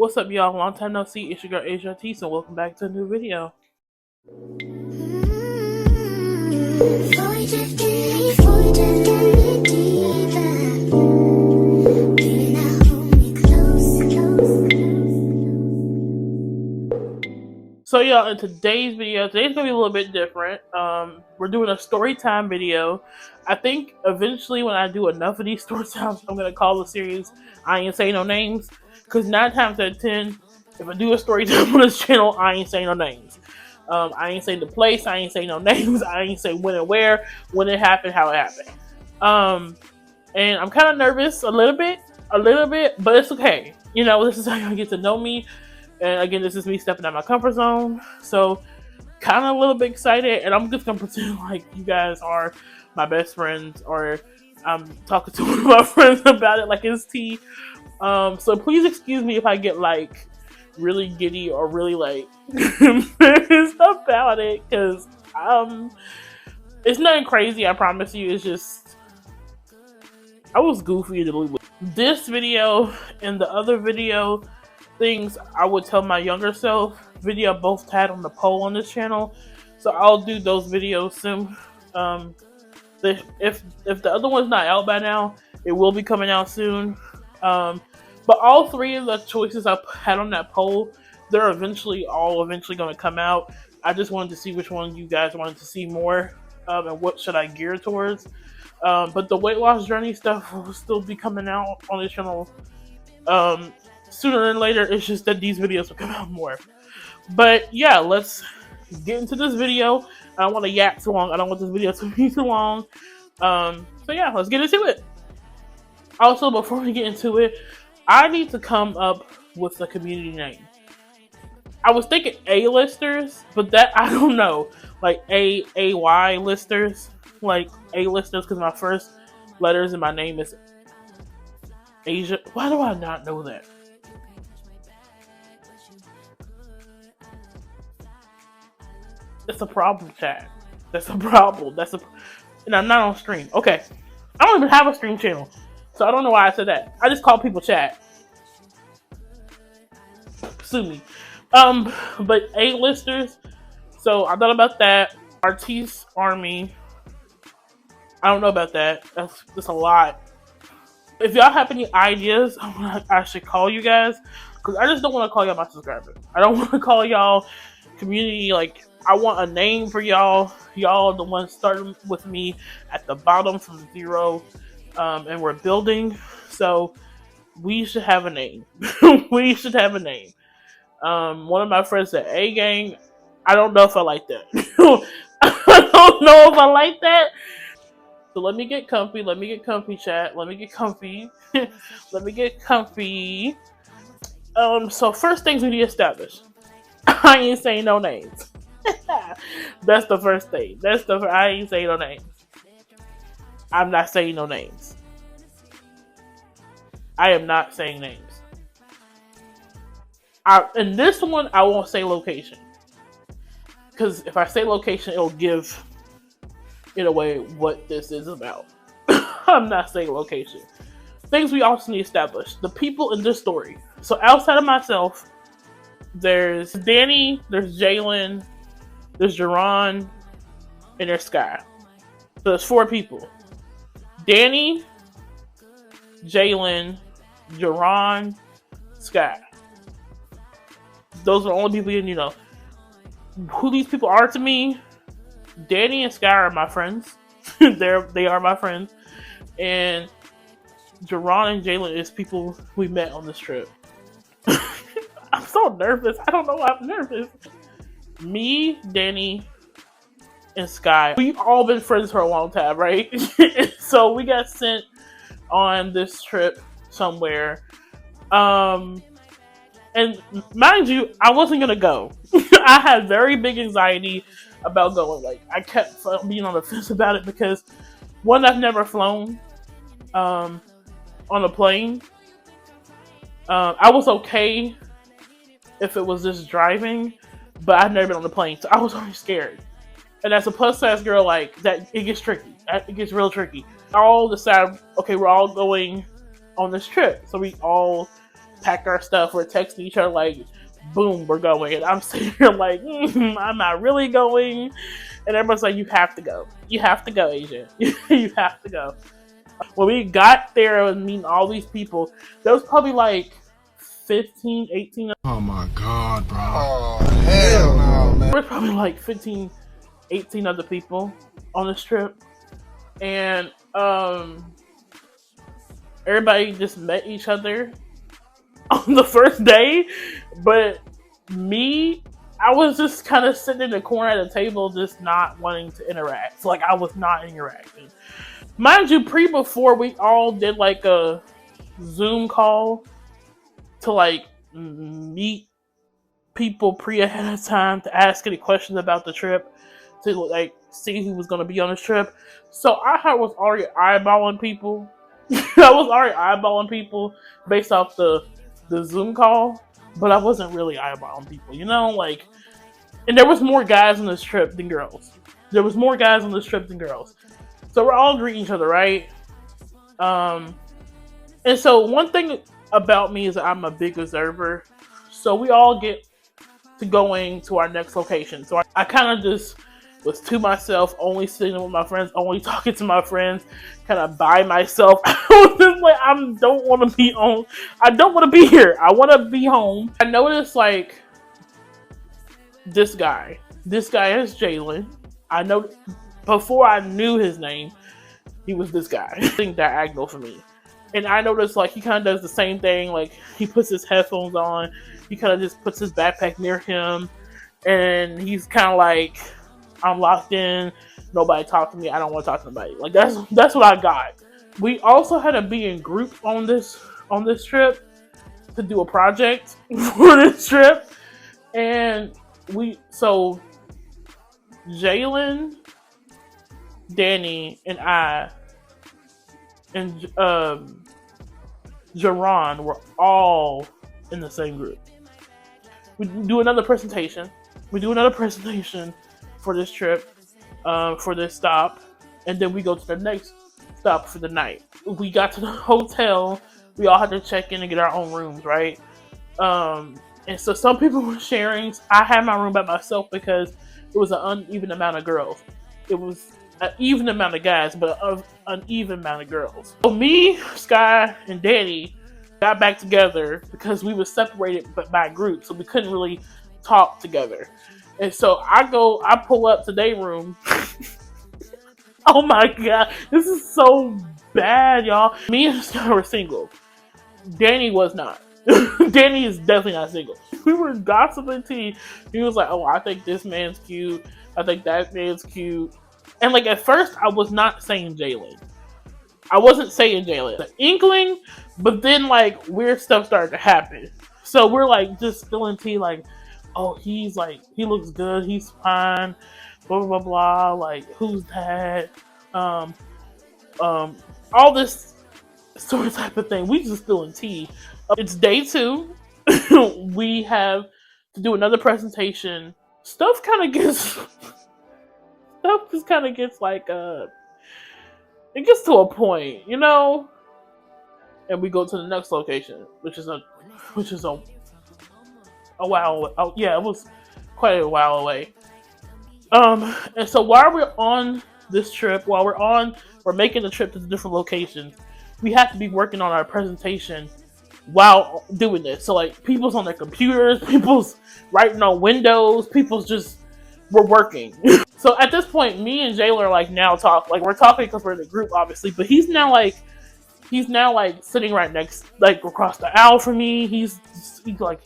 What's up, y'all? Long time no see. It's your girl Aysia, so welcome back to a new video. So y'all, in today's video, today's gonna be a little bit different. We're doing a story time video. I think eventually when I do enough of these story times, I'm gonna call the series I Ain't Say No Names. Cause 9 times out of 10, if I do a story time on this channel, I ain't saying no names. I ain't saying the place, I ain't saying no names, I ain't saying when and where, when it happened, how it happened. And I'm kind of nervous a little bit, but it's okay. You know, this is how you get to know me. And again, this is me stepping out of my comfort zone. So, kind of a little bit excited. And I'm just going to pretend like you guys are my best friends. Or I'm talking to one of my friends about it like it's tea. So, please excuse me if I get like really giddy or really like pissed about it. Because it's nothing crazy, I promise you. It's just, I was goofy to believe. This video and the other video, things I would tell my younger self video, both had on the poll on this channel, so I'll do those videos soon. If the other one's not out by now, it will be coming out soon. But all three of the choices I had on that poll, they're eventually going to come out. I just wanted to see which one you guys wanted to see more, and what should I gear towards. But the weight loss journey stuff will still be coming out on this channel sooner than later. It's just that these videos will come out more. But yeah, let's get into this video. I don't want to yak too long. I don't want this video to be too long. So yeah, let's get into it. Also, before we get into it, I need to come up with a community name. I was thinking A-listers, but that, I don't know. Like A-Y listers. Like A-listers, because my first letters in my name is Aysia. Why do I not know that? That's a problem, chat. That's a problem. And I'm not on stream. Okay. I don't even have a stream channel. So I don't know why I said that. I just call people chat. Sue me. But A-listers. So I thought about that. Artiste Army. I don't know about that. That's a lot. If y'all have any ideas on what I should call you guys, because I just don't want to call y'all my subscribers. I don't want to call y'all community. Like, I want a name for y'all. Y'all the ones starting with me at the bottom from 0, and we're building. So we should have a name. We should have a name. One of my friends said A Gang. I don't know if I like that. I don't know if I like that. So let me get comfy. Let me get comfy, chat. Let me get comfy. Let me get comfy. So first things we need to establish. I ain't saying no names. That's the first thing. I ain't saying no names. I'm not saying no names. I am not saying names. In this one, I won't say location. Because if I say location, it'll give, in a way, what this is about. I'm not saying location. Things we also need to establish. The people in this story. So outside of myself, there's Danny, there's Jalen, there's Jerron, and there's Sky. So there's 4 people. Danny, Jalen, Jerron, Sky. Those are the only people you know. Who these people are to me, Danny and Sky are my friends. They are my friends. And Jerron and Jalen is people we met on this trip. I'm so nervous. I don't know why I'm nervous. Me, Danny, and Sky, we've all been friends for a long time, right? So we got sent on this trip somewhere. And mind you, I wasn't gonna go. I had very big anxiety about going. Like, I kept being on the fence about it because, one, I've never flown on a plane. I was okay if it was just driving, but I've never been on the plane, so I was always scared. And as a plus size girl, like, that, it gets tricky. It gets real tricky. All decide, okay, we're all going on this trip, so we all packed our stuff. We're texting each other like, boom, we're going. And I'm sitting here like, I'm not really going. And everyone's like, you have to go. You have to go, Aysia. You have to go. When we got there and meeting all these people, there was probably like 15, 18. Oh my God, bro. Oh, hell no, man. There was probably like 15, 18 other people on this trip. And everybody just met each other on the first day. But me, I was just kind of sitting in the corner at the table, just not wanting to interact. So, like, I was not interacting. Mind you, before we all did like a Zoom call to like meet people ahead of time to ask any questions about the trip, to like see who was going to be on this trip. So I was already eyeballing people. I was already eyeballing people based off the Zoom call, but I wasn't really eyeballing people, you know, like. And there was more guys on this trip than girls. There was more guys on this trip than girls. So we're all greeting each other, right? And so one thing about me is that I'm a big observer. So we all get to going to our next location. So I kind of just was to myself, only sitting with my friends, only talking to my friends, kind of by myself. I was just like, I don't want to be on. I don't want to be here. I want to be home. I noticed like this guy. This guy is Jalen. I know before I knew his name, he was this guy. I think diagonal for me. And I noticed like he kind of does the same thing. Like he puts his headphones on. He kind of just puts his backpack near him. And he's kind of like, I'm locked in. Nobody talk to me. I don't want to talk to nobody. Like that's what I got. We also had to be in groups on this trip to do a project for this trip. And so Jalen, Danny, and I, and Jerron were all in the same group. We do another presentation. For this trip, for this stop, and then we go to the next stop for the night. We got to the hotel. We all had to check in and get our own rooms, right? And so some people were sharing. I had my room by myself because it was an uneven amount of girls. It was an even amount of guys, but an uneven amount of girls. So me, Sky, and Danny got back together because we were separated by groups, so we couldn't really talk together. And so I pull up to their room. Oh my God, this is so bad, y'all. Me and Sky were single. Danny was not. Danny is definitely not single. We were gossiping tea. He was like, oh, I think this man's cute. I think that man's cute. And like at first, I was not saying Jalen. I wasn't saying Jalen. The inkling, but then like weird stuff started to happen. So we're like just spilling tea, like, oh, he's like, he looks good. He's fine. Blah, blah, blah. Like, who's that? All this sort of type of thing. We just spilling tea. It's day 2. We have to do another presentation. Stuff just kind of gets like it gets to a point, you know. And we go to the next location, which is a while. Oh yeah, it was quite a while away. And so while we're on this trip, we're making the trip to the different locations, we have to be working on our presentation while doing this. So like people's on their computers, people's writing on windows, we're working. So at this point, me and Jayla are like now we're talking because we're in a group, obviously, but he's now like sitting right next, like across the aisle from me. He's like,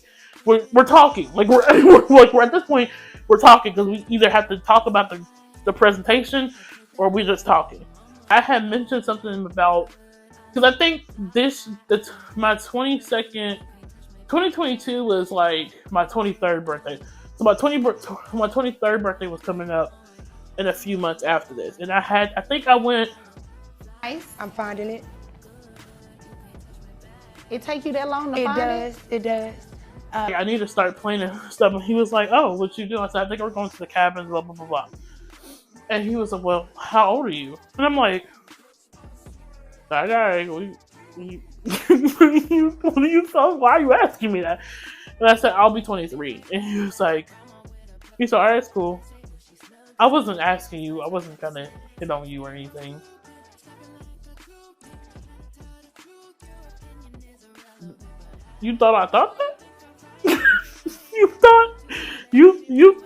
we're talking, like we're at this point, we're talking because we either have to talk about the presentation or we're just talking. I had mentioned something about, because I think my 22nd, 2022 was like my 23rd birthday. So my 23rd birthday was coming up in a few months after this. And I think I went. Nice, I'm finding it. It take you that long to find it? It does. I need to start playing stuff. And he was like, oh, what you doing? I said, I think we're going to the cabin, blah, blah, blah, blah. And he was like, well, how old are you? And I'm like, we What are you talking? Why are you asking me that? And I said, I'll be 23. And he was like, he's like, alright, that's cool. I wasn't asking you. I wasn't gonna hit on you or anything. You thought I thought that? You thought you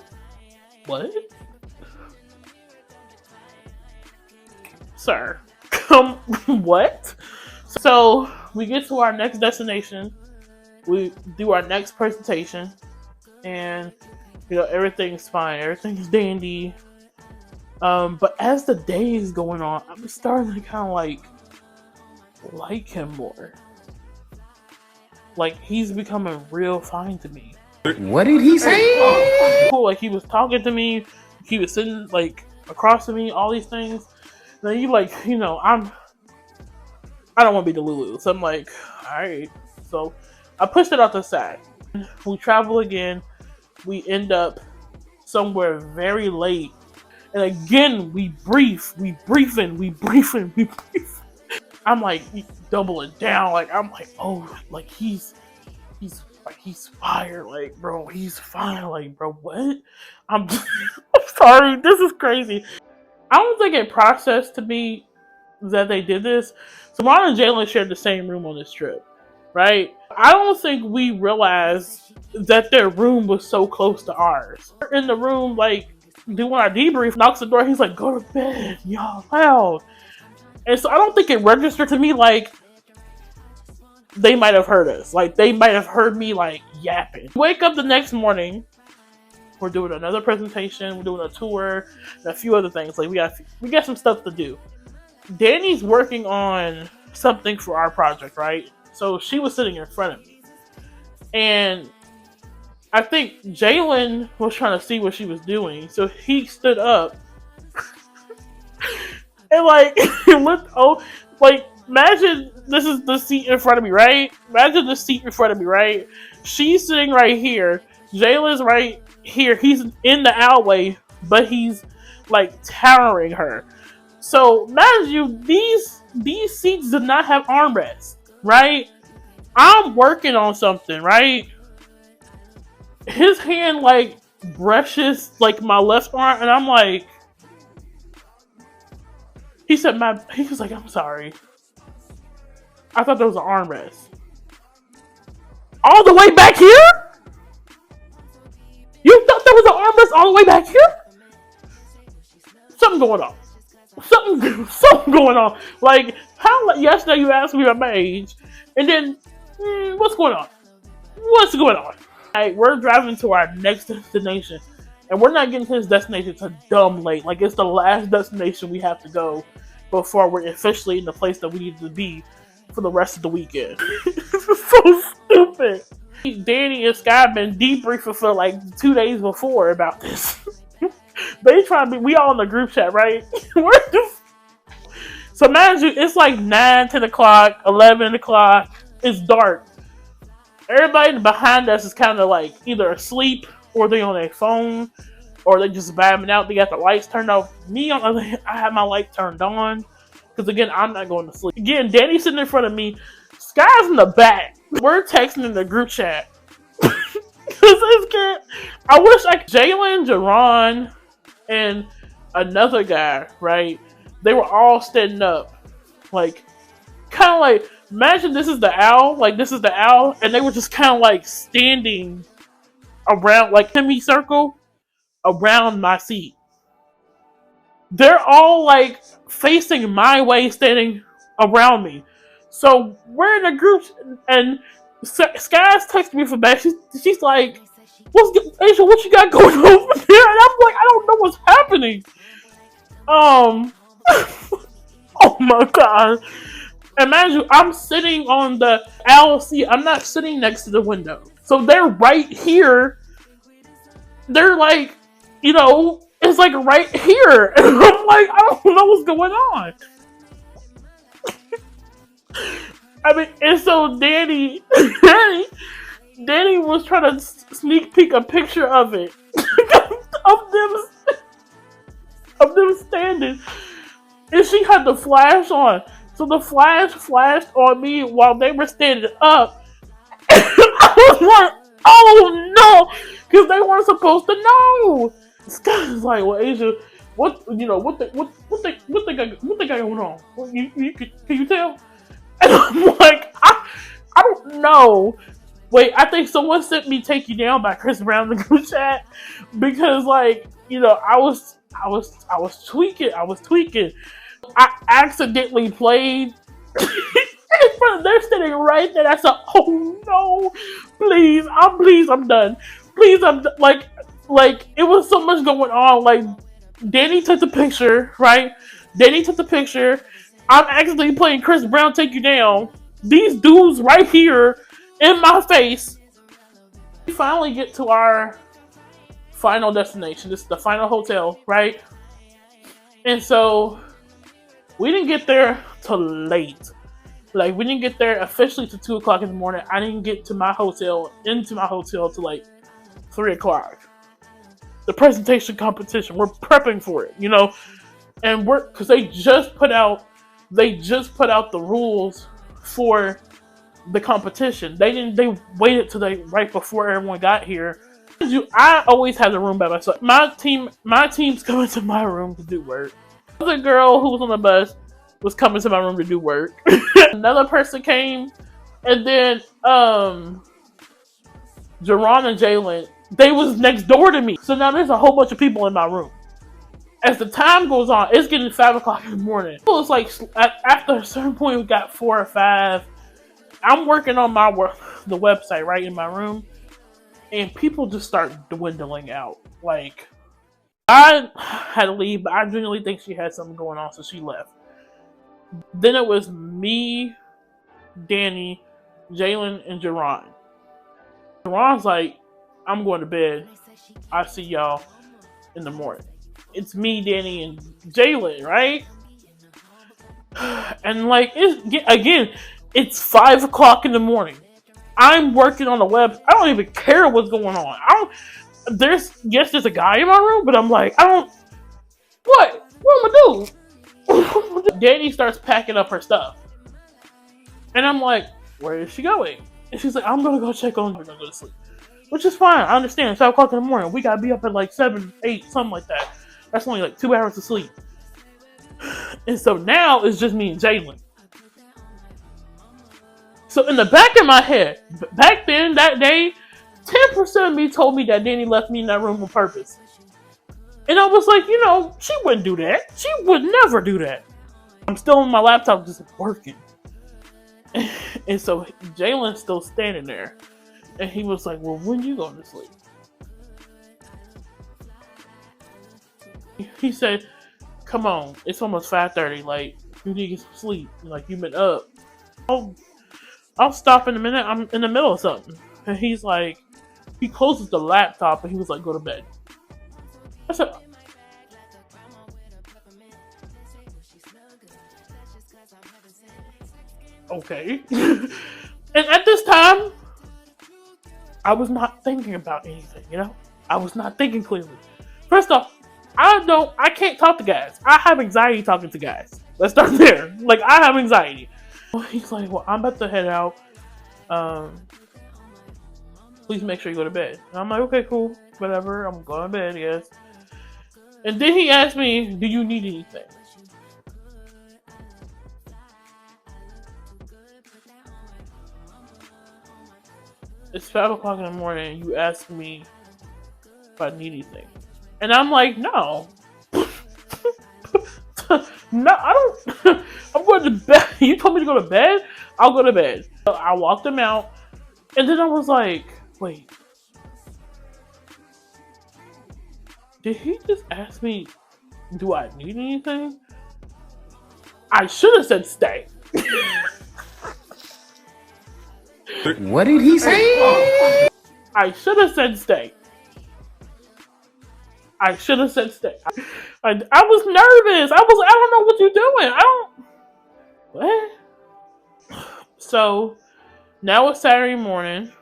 what? Sir. What? So we get to our next destination. We do our next presentation, and everything's fine. Everything's dandy. But as the day is going on, I'm starting to kind of like him more. Like, he's becoming real fine to me. What did he say? Cool, like he was talking to me, he was sitting like across from me, all these things. And then I don't want to be the Lulu, so I'm like, all right. So I pushed it off the side. We travel again. We end up somewhere very late, and again we brief. I'm like doubling down. Like I'm like, oh, like he's fired. Like, bro, he's fine. Like, bro, what? I'm sorry. This is crazy. I don't think it processed to me that they did this. So Ron and Jalen shared the same room on this trip, right? I don't think we realized that their room was so close to ours. We're in the room, like, doing our debrief, knocks the door, he's like, go to bed, y'all loud. And so I don't think it registered to me like they might have heard us. Like, they might have heard me, like, yapping. Wake up the next morning, we're doing another presentation, we're doing a tour, and a few other things. Like, we got some stuff to do. Danny's working on something for our project, right? So she was sitting in front of me. And I think Jalen was trying to see what she was doing. So he stood up. And like, imagine this is the seat in front of me, right? Imagine the seat in front of me, right? She's sitting right here. Jalen's right here. He's in the alleyway, but he's like towering her. So, mind you, these seats did not have armrests, right? I'm working on something, right? His hand, like, brushes, like, my left arm, and I'm like... He was like, I'm sorry. I thought there was an armrest. All the way back here? You thought there was an armrest all the way back here? Something going on. Something going on. Like, how yesterday you asked me about my age, and then, what's going on? What's going on? Like, we're driving to our next destination, and we're not getting to this destination until dumb late. Like, it's the last destination we have to go before we're officially in the place that we need to be for the rest of the weekend. This is so stupid. Danny and Sky have been debriefing for like 2 days before about this. They trying to be, we all in the group chat, right? So imagine it's like 9, 10 o'clock, 11 o'clock, it's dark. Everybody behind us is kind of like either asleep or they on their phone or they just vibing out. They got the lights turned off. Me, on the other hand, I have my light turned on because again, I'm not going to sleep. Again, Danny's sitting in front of me. Sky's in the back. We're texting in the group chat. I wish Jalen, Jerron, and another guy, right? They were all standing up. Like, kind of like, imagine this is the owl. Like, this is the owl. And they were just kind of like standing around, like, semicircle around my seat. They're all like facing my way, standing around me. So we're in a group, and Sky's texting me from back. She's like, Aysia, what you got going on over there? And I'm like, I don't know what's happening. Oh my god. Imagine I'm sitting on the owl seat. I'm not sitting next to the window. So they're right here. They're like, it's like right here. And I'm like, I don't know what's going on. I mean, and so Danny was trying to sneak peek a picture of it. of them standing. And she had the flash on. So the flash flashed on me while they were standing up. I was like, oh no, because they weren't supposed to know. Scott's like, well, Aysia, what they got going on? Can you tell? And I'm like, I don't know. Wait, I think someone sent me "Take You Down" by Chris Brown in the group chat because, like, I was tweaking. I was tweaking. I accidentally played. They're sitting right there. I said, "Oh no, please, I'm done. Please, like it was so much going on. Like, Danny took the picture, right? Danny took the picture. I'm accidentally playing Chris Brown "Take You Down." These dudes right here in my face. We finally get to our final destination. This is the final hotel, right? And so we didn't get there till late. Like, we didn't get there officially to 2 o'clock in the morning. I didn't get to my hotel, into my hotel, to like 3 o'clock. The presentation competition, we're prepping for it, and because they just put out the rules for the competition. They waited till right before everyone got here. I always have the room by myself. My team's coming to my room to do work. The other girl who was on the bus was coming to my room to do work. Another person came, and then Jerron and Jalen, they was next door to me. So now there's a whole bunch of people in my room. As the time goes on, it's getting 5 o'clock in the morning. It was like after a certain point, we got 4 or 5. I'm working on the website right in my room, and people just start dwindling out. Like, I had to leave, but I genuinely think she had something going on, so she left. Then it was me, Danny, Jalen, and Jerron. Jerron's like, I'm going to bed. I'll see y'all in the morning. It's me, Danny, and Jalen, right? And like, it's 5 o'clock in the morning. I'm working on the web. I don't even care what's going on. There's a guy in my room, but I'm like, what am I do? Danny starts packing up her stuff. And I'm like, where is she going? And she's like, I'm gonna go check on her. I'm gonna go to sleep. Which is fine, I understand. It's 5 o'clock in the morning. We gotta be up at like 7, 8, something like that. That's only like 2 hours of sleep. And so now it's just me and Jalen. So in the back of my head, back then, that day, 10% of me told me that Danny left me in that room on purpose. And I was like, she wouldn't do that. She would never do that. I'm still on my laptop just working. And so Jalen's still standing there. And he was like, well, when you going to sleep? He said, come on, it's almost 5:30. Like, you need to get some sleep. Like, you've been up. I'll stop in a minute. I'm in the middle of something. And he's like, he closes the laptop and he was like, go to bed. I said, okay. And at this time, I was not thinking about anything, I was not thinking clearly. First off, I can't talk to guys. I have anxiety talking to guys. Let's start there. Like, I have anxiety. He's like, well, I'm about to head out. Please make sure you go to bed. And I'm like, okay, cool. Whatever. I'm going to bed, yes. And then he asked me, do you need anything? It's 5 o'clock in the morning and you ask me if I need anything. And I'm like, no. No, I don't. I'm going to bed. You told me to go to bed? I'll go to bed. So I walked him out. And then I was like, wait. Did he just ask me, do I need anything? I should have said stay. What did he say? I should have said stay. I should have said stay. I was nervous. I don't know what you're doing. What? So now it's Saturday morning.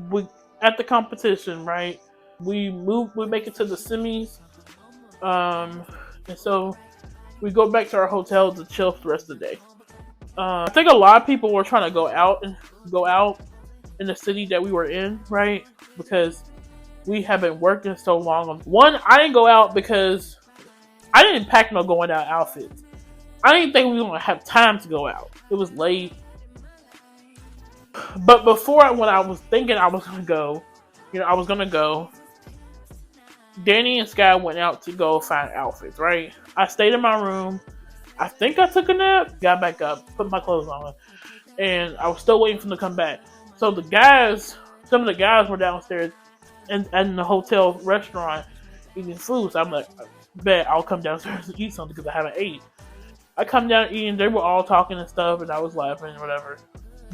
We at the competition, right? We make it to the semis. And so we go back to our hotel to chill for the rest of the day. I think a lot of people were trying to go out in the city that we were in, right? Because we have been working so long. One, I didn't go out because I didn't pack no going out outfits. I didn't think we were gonna have time to go out. It was late. But before, when I was thinking I was gonna go, I was gonna go. Danny and Sky went out to go find outfits, right? I stayed in my room. I think I took a nap, got back up, put my clothes on, and I was still waiting for them to come back. So some of the guys were downstairs in the hotel restaurant eating food. So I'm like, bet I'll come downstairs and eat something because I haven't ate. I come down eating, they were all talking and stuff, and I was laughing and whatever.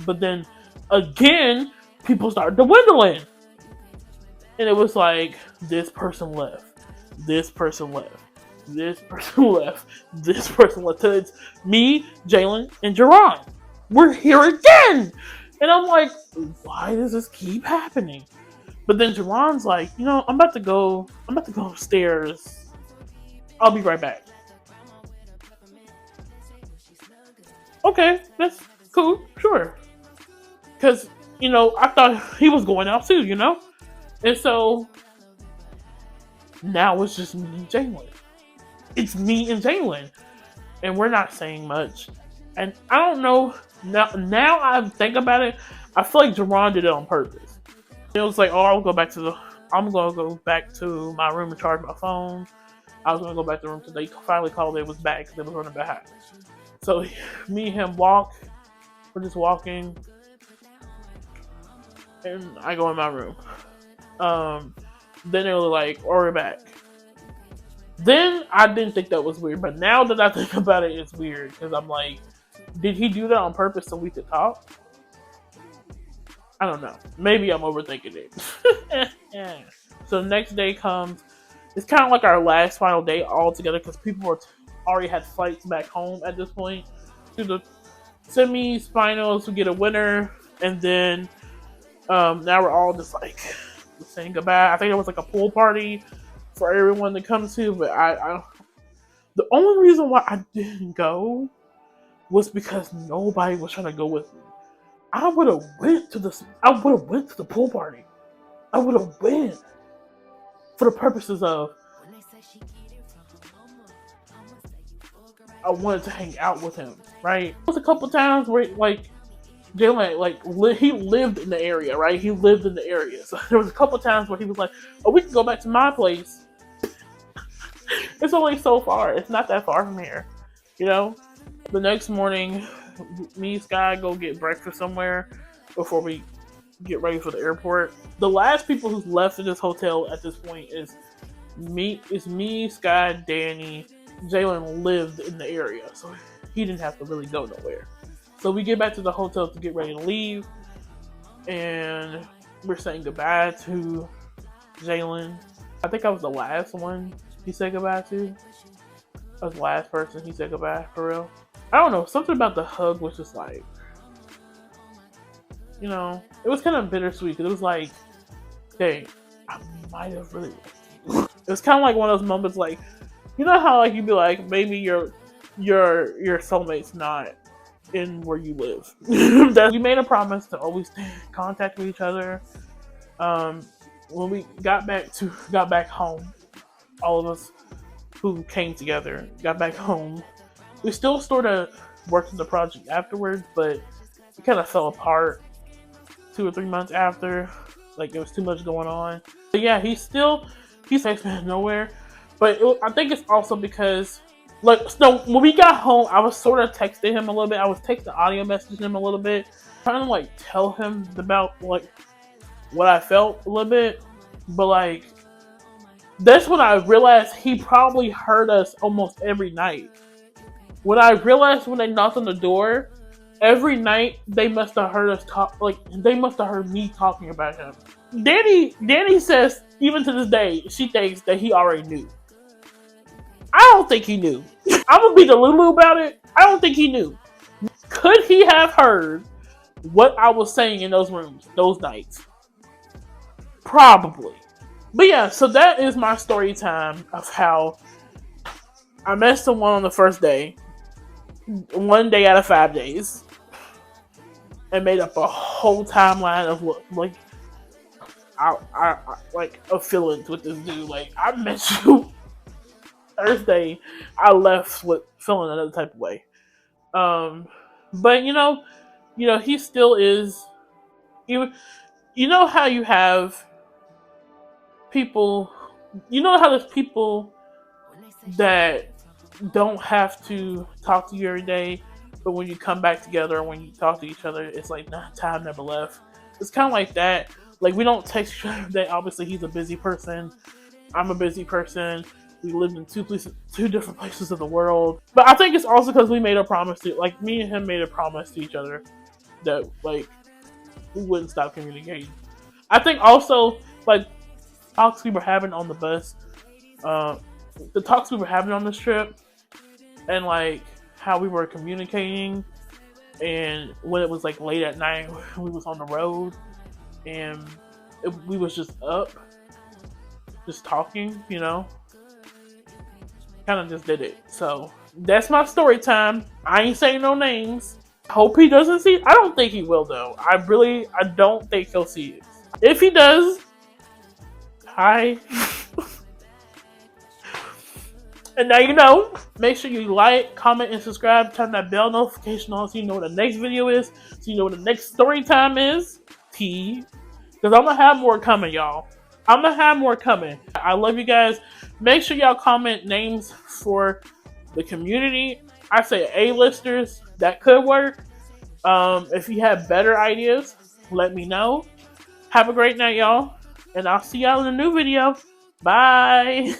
But then, again, people started dwindling. And it was like, this person left. This person left. This person left. This person left. So it's me, Jalen, and Jerron. We're here again! And I'm like, why does this keep happening? But then Jerron's like, I'm about to go upstairs. I'll be right back. Okay, that's cool, sure. Because, I thought he was going out too, And so, now it's just me and Jalen. It's me and Jalen. And we're not saying much. And I don't know, now I think about it, I feel like Jerron did it on purpose. It was like, I'm going to go back to my room and charge my phone. I was going to go back to the room until they finally called it was back because they was running behind. So me and him we're just walking, and I go in my room. Then they were like, we're back. Then I didn't think that was weird, but now that I think about it, it's weird because I'm like, did he do that on purpose so we could talk? I don't know. Maybe I'm overthinking it. So the next day comes. It's kind of like our last final day all together because people already had flights back home at this point. To the semis, finals, we get a winner, and then now we're all just like saying goodbye. I think there was like a pool party for everyone to come to, but I the only reason why I didn't go was because nobody was trying to go with me. I would have went to the pool party. I would have went for the purposes of I wanted to hang out with him, right? There was a couple times where like Jalen, he lived in the area, right? He lived in the area. So there was a couple times where he was like, "Oh, we can go back to my place. It's only so far. It's not that far from here, The next morning, me and Sky go get breakfast somewhere before we get ready for the airport. The last people who's left in this hotel at this point is me, Sky, Danny. Jalen lived in the area, so he didn't have to really go nowhere. So we get back to the hotel to get ready to leave, and we're saying goodbye to Jalen. I think I was the last one he said goodbye to. I was the last person he said goodbye, for real. I don't know, something about the hug was just like, it was kind of bittersweet, because it was like, dang, I might have really... It was kind of like one of those moments like, how like you'd be like, maybe your soulmate's not in where you live. We made a promise to always stay in contact with each other. When we got back home, all of us who came together got back home. We still sort of worked on the project afterwards, but it kind of fell apart 2 or 3 months after. Like, there was too much going on. But yeah, he's texting nowhere. But I think it's also because, so when we got home, I was sort of texting him a little bit. I was texting audio messaging him a little bit, trying to tell him about what I felt a little bit. But that's when I realized he probably heard us almost every night. When I realized when they knocked on the door, every night they must have heard us talk. They must have heard me talking about him. Danny says, even to this day, she thinks that he already knew. I don't think he knew. I'm gonna be the Lulu about it. I don't think he knew. Could he have heard what I was saying in those rooms, those nights? Probably. But yeah, so that is my story time of how I met someone on the first day. one day out of 5 days and made up a whole timeline of what, like, I like of feelings with this dude. Like, I met you Thursday, I left with feeling another type of way. But he still is. Even you know how you have people. You know how there's people that don't have to talk to you every day, but when you come back together or when you talk to each other, it's like, nah, time never left. It's kind of like that. Like, we don't text each other every day. Obviously, he's a busy person. I'm a busy person. We lived in two different places of the world. But I think it's also because we made a promise to, like, me and him made a promise to each other that, like, we wouldn't stop communicating. I think also, like, talks we were having on the bus, the talks we were having on this trip, and, like, how we were communicating, and when it was, like, late at night, we was on the road, and we was just up, just talking, kind of just did it. So that's my story time. I ain't saying no names. Hope he doesn't see it. I don't think he will, though. I don't think he'll see it. If he does, hi. And now you know. Make sure you like, comment, and subscribe. Turn that bell notification on so you know what the next video is. So you know what the next story time is. Because I'm going to have more coming, y'all. I'm going to have more coming. I love you guys. Make sure y'all comment names for the community. I say A-listers. That could work. If you have better ideas, let me know. Have a great night, y'all. And I'll see y'all in a new video. Bye.